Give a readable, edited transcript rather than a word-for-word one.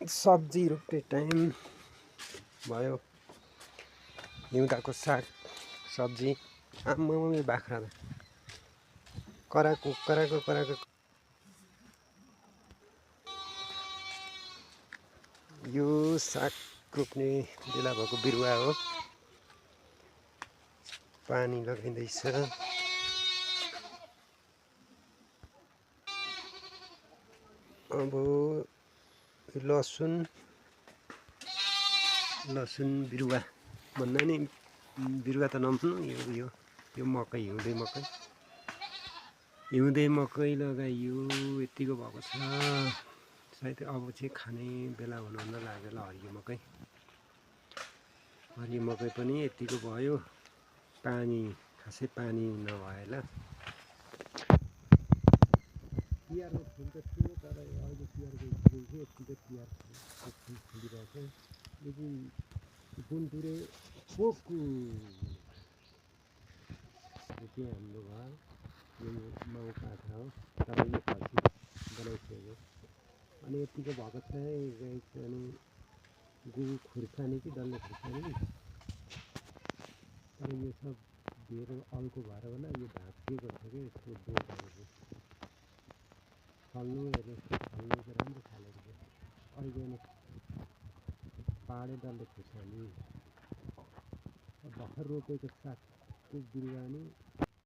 सब्जी रोप्ने टाइम भयो। हिउँदाको साग सब्जी आम्मामा बाख्रा कराएको कराएको कराएको। यो साग रोप्ने बेला भएको बिरुवा हो। पानी लगाइँदैछ। अब लसुन बिरुवा भन्दा नि बिरुवा त नभन्नु। यो मकै हिउँदे मकै लगाइयो। यतिको भएको छ। सायद अब चाहिँ खाने बेला हुन लाग्यो होला। हरियो मकै पनि यतिको भयो। खासै पानी नभएर तिहारमा फुल्छ थियो, तर अहिले तिहारको स्कुल चाहिँ यतिको तिहार फुल फुलिरहेछ। यो चाहिँ बुनटुरे पोकु चाहिँ हाम्रो घर। यो माउ पाखा हो, तर यो खसी बनाइसक्यो। अनि यतिको भएको छ। अनि गु खुर्सानी कि डल्ले खुर्सानी, तर यो सब धेरै अल्को भएर होला। यो भाँचिएको छ कि यसको बोटहरू चाहिँ फल्नु चाहिँ राम्रो खालेको छ। अर्ग्यानिक पाहाडे डल्ले खुर्सानी भर्खर रोपेको सागको बिरुवा नि